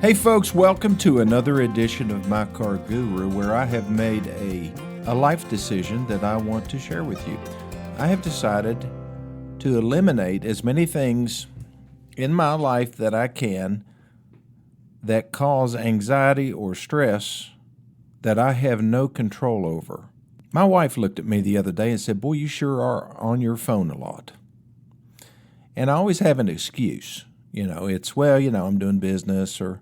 Hey folks, welcome to another edition of My Car Guru, where I have made a life decision that I want to share with you. I have decided to eliminate as many things in my life that I can that cause anxiety or stress that I have no control over. My wife looked at me the other day and said, "Boy, you sure are on your phone a lot." And I always have an excuse. I'm doing business or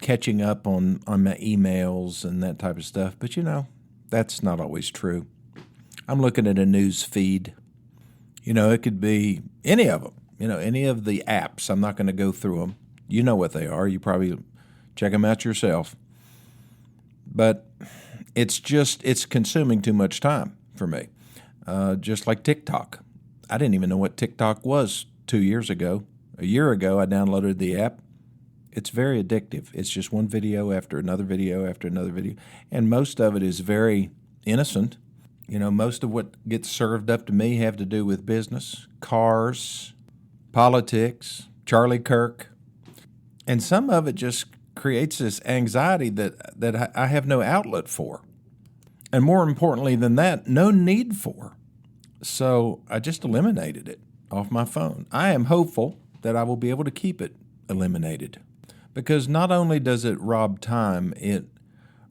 catching up on my emails and that type of stuff. But, that's not always true. I'm looking at a news feed. It could be any of them, any of the apps. I'm not going to go through them. You know what they are. You probably check them out yourself. But it's consuming too much time for me. Just like TikTok. I didn't even know what TikTok was 2 years ago. A year ago, I downloaded the app. It's very addictive. It's just one video after another video after another video. And most of it is very innocent. Most of what gets served up to me have to do with business, cars, politics, Charlie Kirk. And some of it just creates this anxiety that I have no outlet for. And more importantly than that, no need for. So I just eliminated it off my phone. I am hopeful that I will be able to keep it eliminated. Because not only does it rob time, it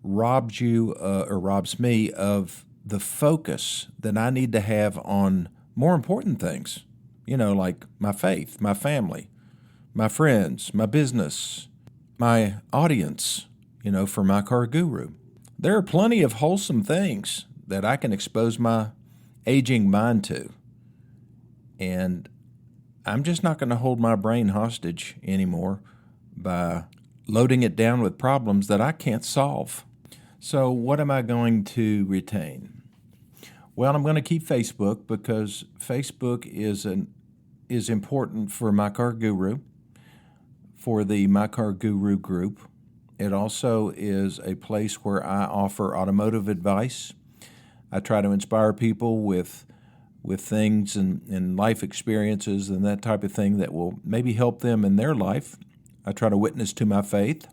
robs you or robs me of the focus that I need to have on more important things, like my faith, my family, my friends, my business, my audience, for My Car Guru. There are plenty of wholesome things that I can expose my aging mind to. And I'm just not going to hold my brain hostage anymore by loading it down with problems that I can't solve. So what am I going to retain? Well, I'm going to keep Facebook because Facebook is important for My Car Guru, for the My Car Guru group. It also is a place where I offer automotive advice. I try to inspire people with things and life experiences and that type of thing that will maybe help them in their life. I try to witness to my faith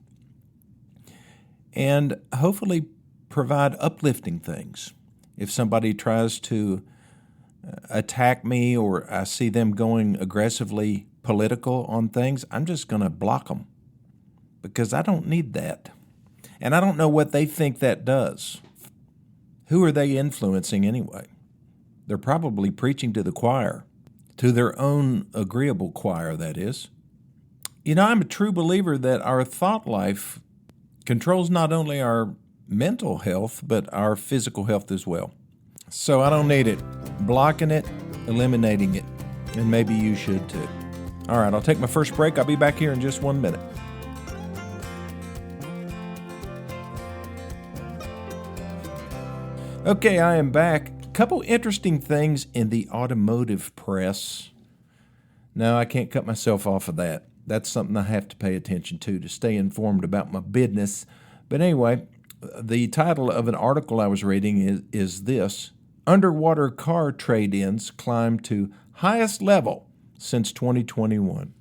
and hopefully provide uplifting things. If somebody tries to attack me or I see them going aggressively political on things, I'm just going to block them because I don't need that. And I don't know what they think that does. Who are they influencing anyway? They're probably preaching to the choir, to their own agreeable choir, that is. I'm a true believer that our thought life controls not only our mental health, but our physical health as well. So I don't need it. Blocking it, eliminating it, and maybe you should too. All right, I'll take my first break. I'll be back here in just 1 minute. Okay, I am back. Couple interesting things in the automotive press. No, I can't cut myself off of that. That's something I have to pay attention to stay informed about my business. But anyway, the title of an article I was reading is this: Underwater car trade-ins climb to highest level since 2021.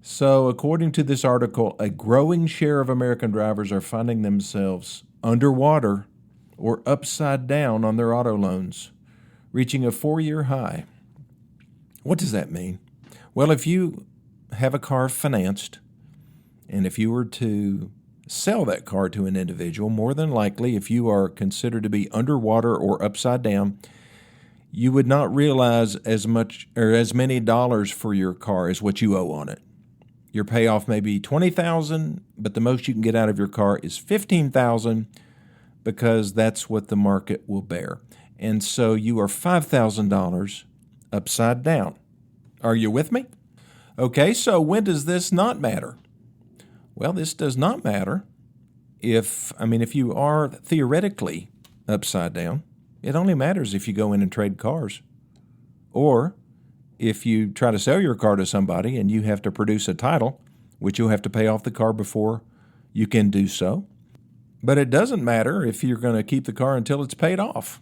So according to this article, a growing share of American drivers are finding themselves underwater or upside down on their auto loans, reaching a 4-year high. What does that mean? Well, if you have a car financed, and if you were to sell that car to an individual, more than likely, if you are considered to be underwater or upside down, you would not realize as much or as many dollars for your car as what you owe on it. Your payoff may be $20,000, but the most you can get out of your car is $15,000 because that's what the market will bear. And so you are $5,000 upside down. Are you with me? Okay, so when does this not matter? Well, this does not matter if you are theoretically upside down. It only matters if you go in and trade cars. Or if you try to sell your car to somebody and you have to produce a title, which you'll have to pay off the car before you can do so. But it doesn't matter if you're going to keep the car until it's paid off.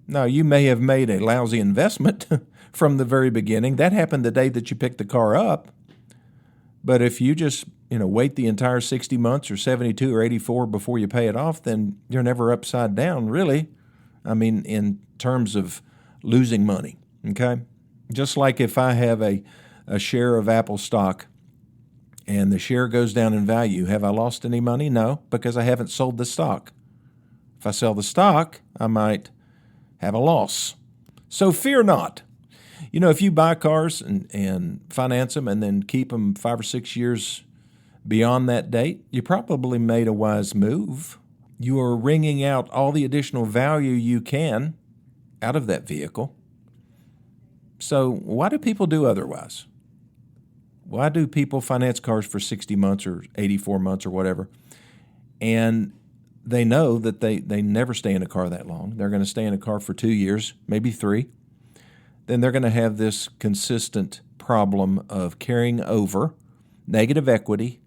Now, you may have made a lousy investment from the very beginning. That happened the day that you picked the car up. But if you just, wait the entire 60 months or 72 or 84 before you pay it off, then you're never upside down, really. I mean, in terms of losing money, okay? Just like if I have a share of Apple stock and the share goes down in value, have I lost any money? No, because I haven't sold the stock. If I sell the stock, I might have a loss. So fear not. If you buy cars and finance them and then keep them 5 or 6 years beyond that date, you probably made a wise move. You are wringing out all the additional value you can out of that vehicle. So why do people do otherwise? Why do people finance cars for 60 months or 84 months or whatever? And they know that they never stay in a car that long. They're going to stay in a car for 2 years, maybe 3. Then they're going to have this consistent problem of carrying over negative equity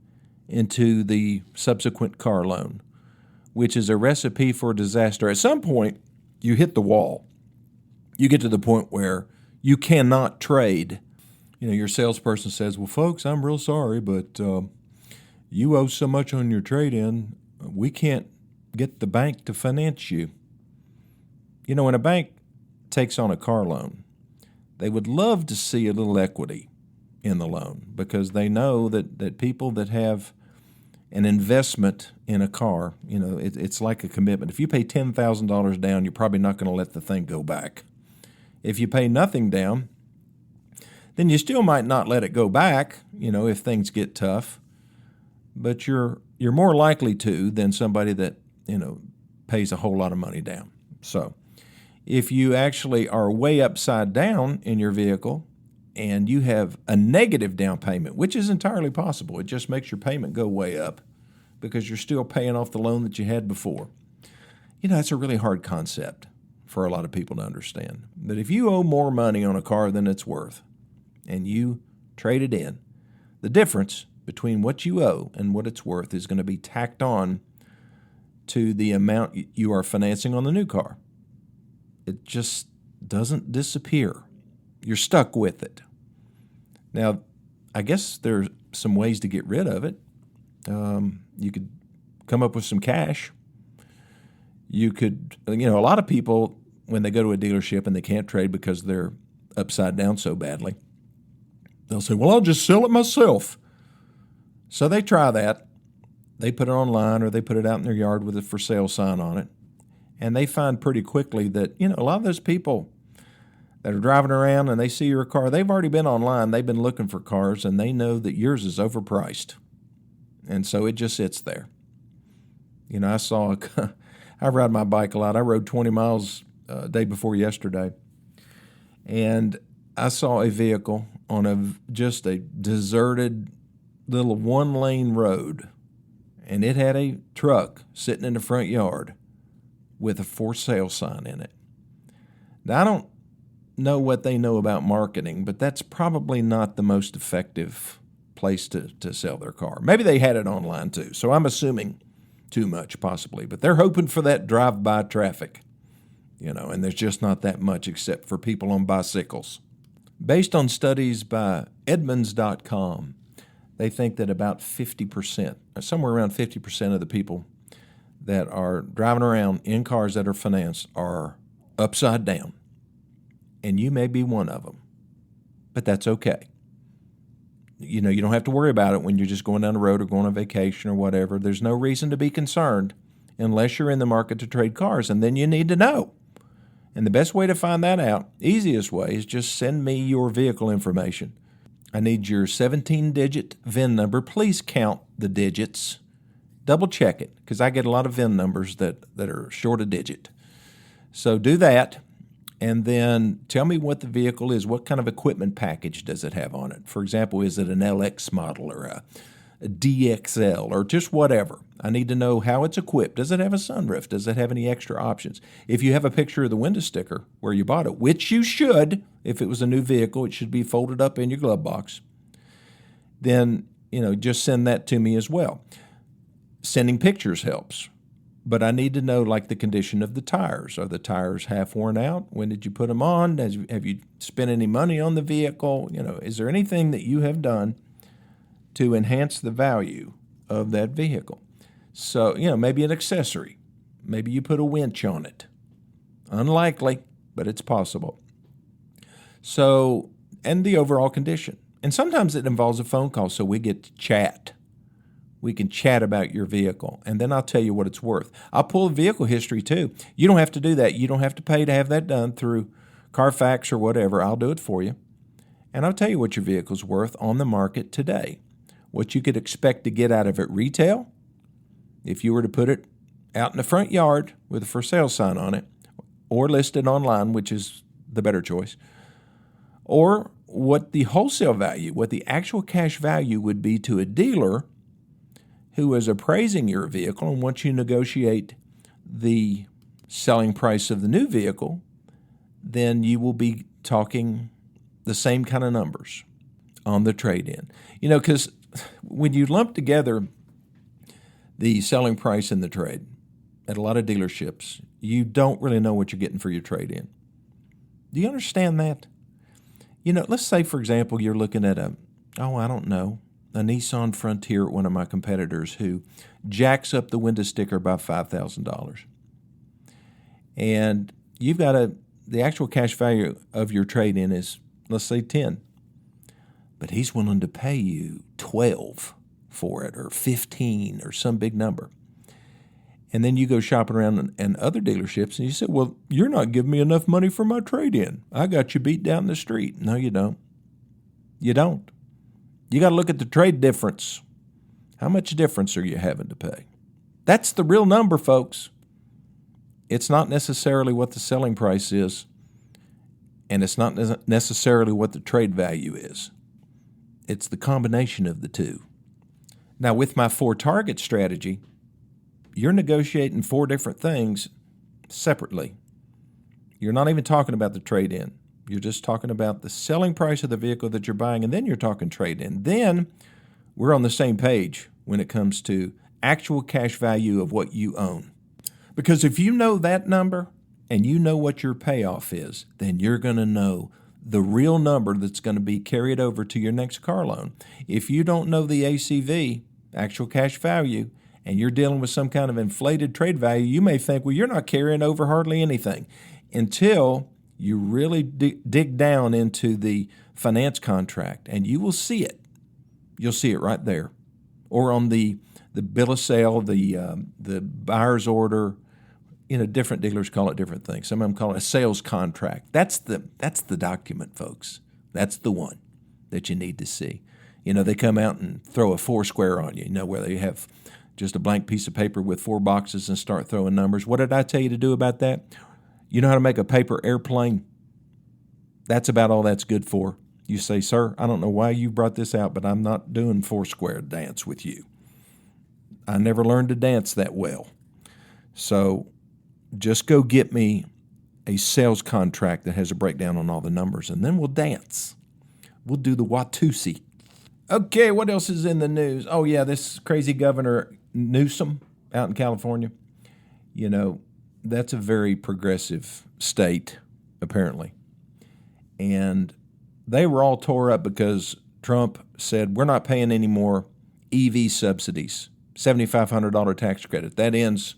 into the subsequent car loan, which is a recipe for disaster. At some point, you hit the wall. You get to the point where you cannot trade. Your salesperson says, well, folks, I'm real sorry, but you owe so much on your trade-in, we can't get the bank to finance you. When a bank takes on a car loan, they would love to see a little equity in the loan because they know that people that have an investment in a car, it's like a commitment. If you pay $10,000 down, you're probably not going to let the thing go back. If you pay nothing down, then you still might not let it go back, if things get tough. But you're more likely to than somebody that, pays a whole lot of money down. So if you actually are way upside down in your vehicle and you have a negative down payment, which is entirely possible, it just makes your payment go way up because you're still paying off the loan that you had before. That's a really hard concept for a lot of people to understand. But if you owe more money on a car than it's worth and you trade it in, the difference between what you owe and what it's worth is going to be tacked on to the amount you are financing on the new car. It just doesn't disappear. You're stuck with it. Now, I guess there's some ways to get rid of it. You could come up with some cash. You could, a lot of people, when they go to a dealership and they can't trade because they're upside down so badly, they'll say, well, I'll just sell it myself. So they try that. They put it online or they put it out in their yard with a for sale sign on it. And they find pretty quickly that, a lot of those people that are driving around and they see your car, they've already been online, they've been looking for cars, and they know that yours is overpriced. And so it just sits there. I ride my bike a lot. I rode 20 miles day before yesterday. And I saw a vehicle on just a deserted little one-lane road. And it had a truck sitting in the front yard with a for sale sign in it. Now, I don't know what they know about marketing, but that's probably not the most effective place to sell their car. Maybe they had it online too, so I'm assuming too much possibly, but they're hoping for that drive-by traffic, and there's just not that much except for people on bicycles. Based on studies by Edmunds.com, they think that about 50%, somewhere around 50% of the people that are driving around in cars that are financed are upside down. And you may be one of them, but that's okay. You don't have to worry about it when you're just going down the road or going on vacation or whatever. There's no reason to be concerned unless you're in the market to trade cars, and then you need to know. And the best way to find that out, easiest way, is just send me your vehicle information. I need your 17-digit VIN number. Please count the digits. Double check it, because I get a lot of VIN numbers that are short a digit. So do that, and then tell me what the vehicle is. What kind of equipment package does it have on it? For example, is it an LX model or a DXL or just whatever? I need to know how it's equipped. Does it have a sunroof? Does it have any extra options? If you have a picture of the window sticker where you bought it, which you should, if it was a new vehicle, it should be folded up in your glove box, then, just send that to me as well. Sending pictures helps, but I need to know, like, the condition of the tires. Are the tires half worn out? When did you put them on? Have you spent any money on the vehicle? Is there anything that you have done to enhance the value of that vehicle. So, maybe an accessory. Maybe you put a winch on it. Unlikely, but it's possible. So, and the overall condition. And sometimes it involves a phone call, so we get to chat. We can chat about your vehicle, and then I'll tell you what it's worth. I'll pull a vehicle history too. You don't have to do that. You don't have to pay to have that done through Carfax or whatever. I'll do it for you. And I'll tell you what your vehicle's worth on the market today, what you could expect to get out of it retail if you were to put it out in the front yard with a for sale sign on it, or listed online, which is the better choice, or what the wholesale value, what the actual cash value would be to a dealer who is appraising your vehicle and wants you to negotiate the selling price of the new vehicle. Then you will be talking the same kind of numbers on the trade-in. Because when you lump together the selling price and the trade at a lot of dealerships, you don't really know what you're getting for your trade-in. Do you understand that? Let's say, for example, you're looking at a Nissan Frontier at one of my competitors who jacks up the window sticker by $5,000. And you've got the actual cash value of your trade-in is, let's say, 10. But he's willing to pay you 12 for it, or 15, or some big number. And then you go shopping around in other dealerships and you say, well, you're not giving me enough money for my trade-in. I got you beat down the street. No, you don't. You don't. You got to look at the trade difference. How much difference are you having to pay? That's the real number, folks. It's not necessarily what the selling price is, and it's not necessarily what the trade value is. It's the combination of the two. Now, with my 4 target strategy, you're negotiating 4 different things separately. You're not even talking about the trade-in. You're just talking about the selling price of the vehicle that you're buying, and then you're talking trade-in. Then we're on the same page when it comes to actual cash value of what you own. Because if you know that number and you know what your payoff is, then you're going to know the real number that's going to be carried over to your next car loan. If you don't know the ACV, actual cash value, and you're dealing with some kind of inflated trade value, you may think, well, you're not carrying over hardly anything, until you really dig down into the finance contract, and you will see it. You'll see it right there. Or on the bill of sale, the buyer's order. Different dealers call it different things. Some of them call it a sales contract. That's the document, folks. That's the one that you need to see. They come out and throw a Foursquare on you, where they have just a blank piece of paper with 4 boxes and start throwing numbers. What did I tell you to do about that? You know how to make a paper airplane? That's about all that's good for. You say, sir, I don't know why you brought this out, but I'm not doing Foursquare dance with you. I never learned to dance that well. So just go get me a sales contract that has a breakdown on all the numbers, and then we'll dance. We'll do the Watusi. Okay, what else is in the news? Oh, yeah, this crazy Governor Newsom out in California. That's a very progressive state, apparently. And they were all tore up because Trump said, we're not paying any more EV subsidies, $7,500 tax credit. That ends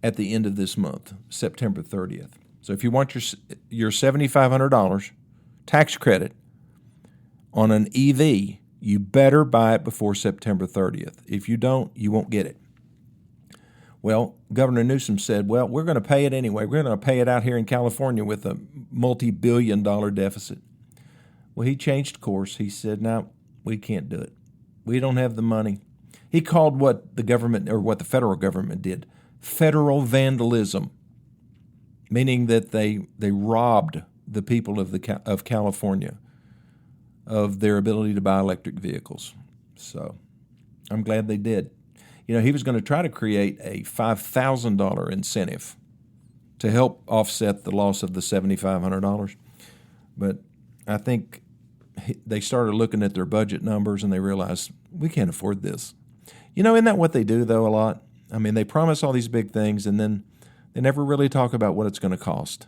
at the end of this month, September 30th. So if you want your $7,500 tax credit on an EV, you better buy it before September 30th. If you don't, you won't get it. Well, Governor Newsom said, well, we're going to pay it anyway. We're going to pay it out here in California with a multi-billion-dollar deficit. Well, he changed course. He said, no, we can't do it. We don't have the money. He called what the government, or what the federal government did, federal vandalism, meaning that they robbed the people of California of their ability to buy electric vehicles. So I'm glad they did. He was going to try to create a $5,000 incentive to help offset the loss of the $7,500. But I think they started looking at their budget numbers and they realized, we can't afford this. Isn't that what they do, though, a lot? I mean, they promise all these big things and then they never really talk about what it's going to cost.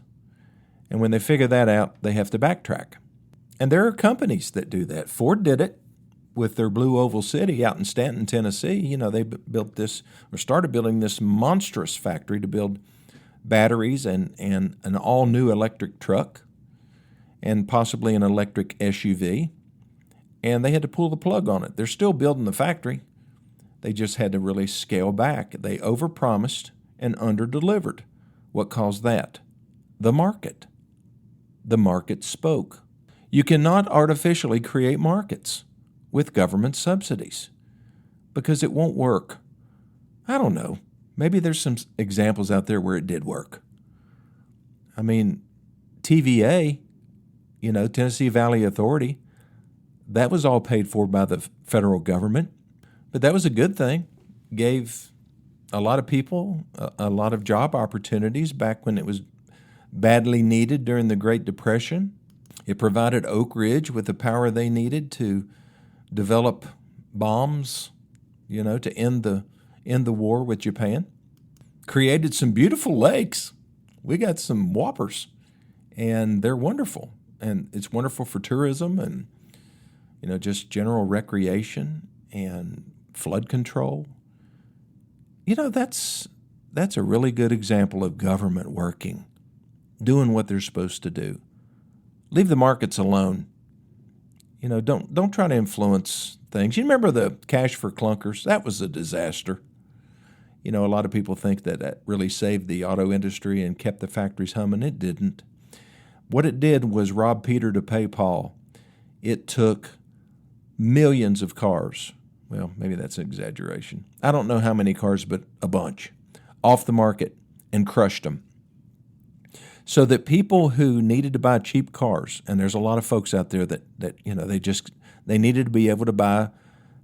And when they figure that out, they have to backtrack. And there are companies that do that. Ford did it. with their Blue Oval City out in Stanton, Tennessee, they built this or started building this monstrous factory to build batteries and an all-new electric truck and possibly an electric SUV. And they had to pull the plug on it. They're still building the factory. They just had to really scale back. They overpromised and underdelivered. What caused that? The market. The market spoke. You cannot artificially create markets with government subsidies because it won't work. I don't know. Maybe there's some examples out there where it did work. I mean, TVA, Tennessee Valley Authority, that was all paid for by the federal government. But that was a good thing. Gave a lot of people a lot of job opportunities back when it was badly needed during the Great Depression. It provided Oak Ridge with the power they needed to develop bombs, to end the war with Japan. Created some beautiful lakes. We got some whoppers, and they're wonderful. And it's wonderful for tourism and, just general recreation and flood control. That's a really good example of government working, doing what they're supposed to do. Leave the markets alone. Don't try to influence things. You remember the cash for clunkers? That was a disaster. A lot of people think that really saved the auto industry and kept the factories humming. It didn't. What it did was rob Peter to pay Paul. It took millions of cars. Well, maybe that's an exaggeration. I don't know how many cars, but a bunch, off the market and crushed them. So that people who needed to buy cheap cars, and there's a lot of folks out there that they needed to be able to buy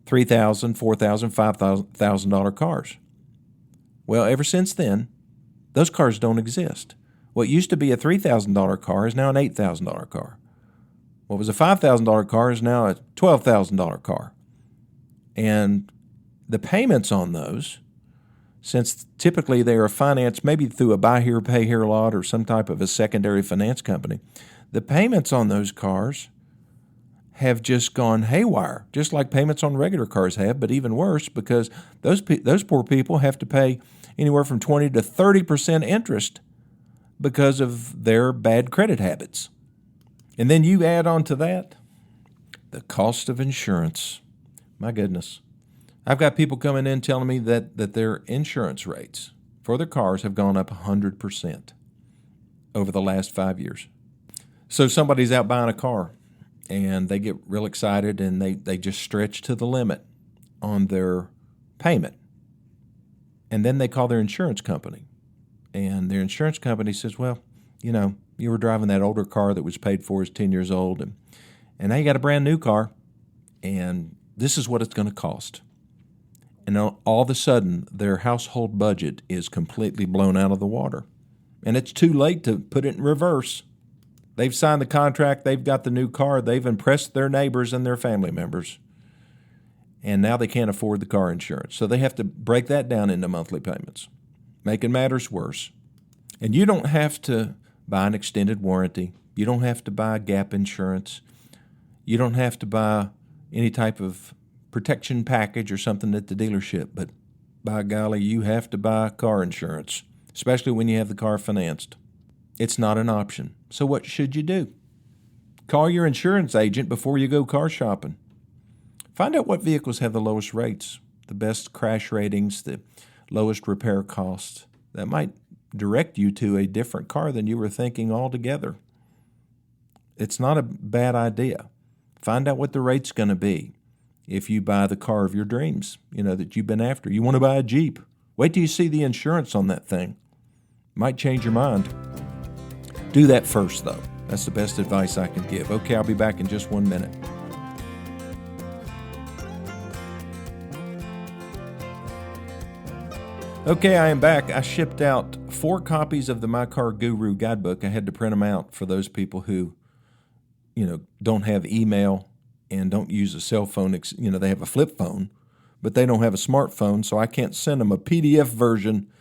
$3,000, $4,000, $5,000 cars. Well, ever since then, those cars don't exist. What used to be a $3,000 car is now an $8,000 car. What was a $5,000 car is now a $12,000 car. And the payments on those, since typically they are financed maybe through a buy here, pay here lot or some type of a secondary finance company, the payments on those cars have just gone haywire, just like payments on regular cars have, but even worse because those poor people have to pay anywhere from 20 to 30% interest because of their bad credit habits. And then you add on to that the cost of insurance. My goodness. I've got people coming in telling me that their insurance rates for their cars have gone up 100% over the last 5 years. So somebody's out buying a car, and they get real excited, and they just stretch to the limit on their payment. And then they call their insurance company, and their insurance company says, well, you were driving that older car that was paid for is 10 years old, and now you got a brand new car, and this is what it's going to cost. And all of a sudden, their household budget is completely blown out of the water. And it's too late to put it in reverse. They've signed the contract, they've got the new car, they've impressed their neighbors and their family members, and now they can't afford the car insurance. So they have to break that down into monthly payments, making matters worse. And you don't have to buy an extended warranty. You don't have to buy gap insurance. You don't have to buy any type of protection package or something at the dealership, but by golly, you have to buy car insurance, especially when you have the car financed. It's not an option. So what should you do? Call your insurance agent before you go car shopping. Find out what vehicles have the lowest rates, the best crash ratings, the lowest repair costs. That might direct you to a different car than you were thinking altogether. It's not a bad idea. Find out what the rate's going to be if you buy the car of your dreams, that you've been after. You want to buy a Jeep. Wait till you see the insurance on that thing. Might change your mind. Do that first, though. That's the best advice I can give. Okay, I'll be back in just 1 minute. Okay, I am back. I shipped out 4 copies of the My Car Guru guidebook. I had to print them out for those people who, don't have email and don't use a cell phone. They have a flip phone, but they don't have a smartphone, so I can't send them a PDF version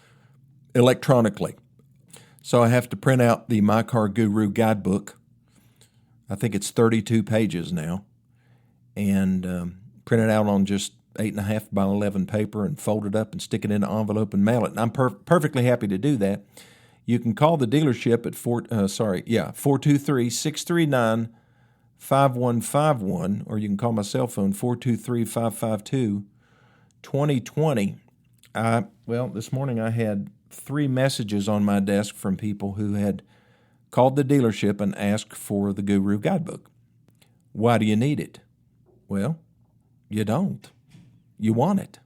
electronically. So I have to print out the My Car Guru guidebook. I think it's 32 pages now, and print it out on just 8.5 by 11 paper and fold it up and stick it in an envelope and mail it. And I'm perfectly happy to do that. You can call the dealership at 423-639-5151, or you can call my cell phone, 423-552-2020. This morning I had 3 messages on my desk from people who had called the dealership and asked for the Guru Guidebook. Why do you need it? Well, you don't. You want it.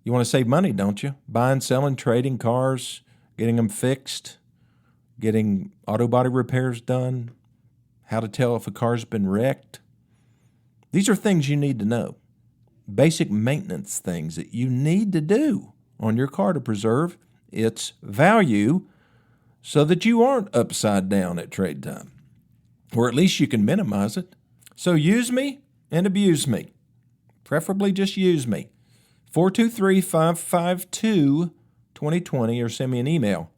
You want to save money, don't you? Buying, selling, trading cars, getting them fixed, getting auto body repairs done, how to tell if a car's been wrecked. These are things you need to know. Basic maintenance things that you need to do on your car to preserve its value so that you aren't upside down at trade time, or at least you can minimize it. So use me and abuse me. Preferably just use me. 423-552-2020, or send me an email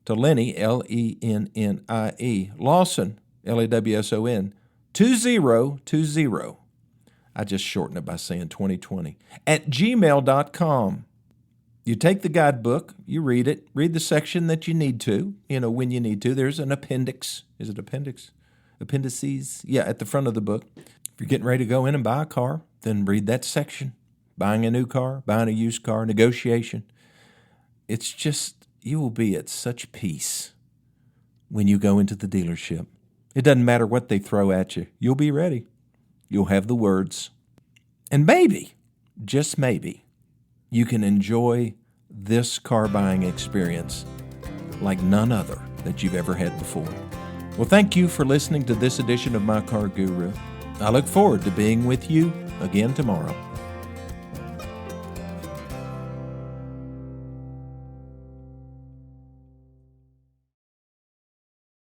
to Lennie, Lennie, Lawson, Lawson, 2020. I just shortened it by saying 2020, at gmail.com. You take the guidebook, you read it, read the section that you need to, when you need to. There's an appendix. Is it appendix? Appendices? Yeah, at the front of the book. If you're getting ready to go in and buy a car, then read that section. Buying a new car, buying a used car, negotiation. It's just, you will be at such peace when you go into the dealership. It doesn't matter what they throw at you. You'll be ready. You'll have the words. And maybe, just maybe, you can enjoy this car buying experience like none other that you've ever had before. Well, thank you for listening to this edition of My Car Guru. I look forward to being with you again tomorrow.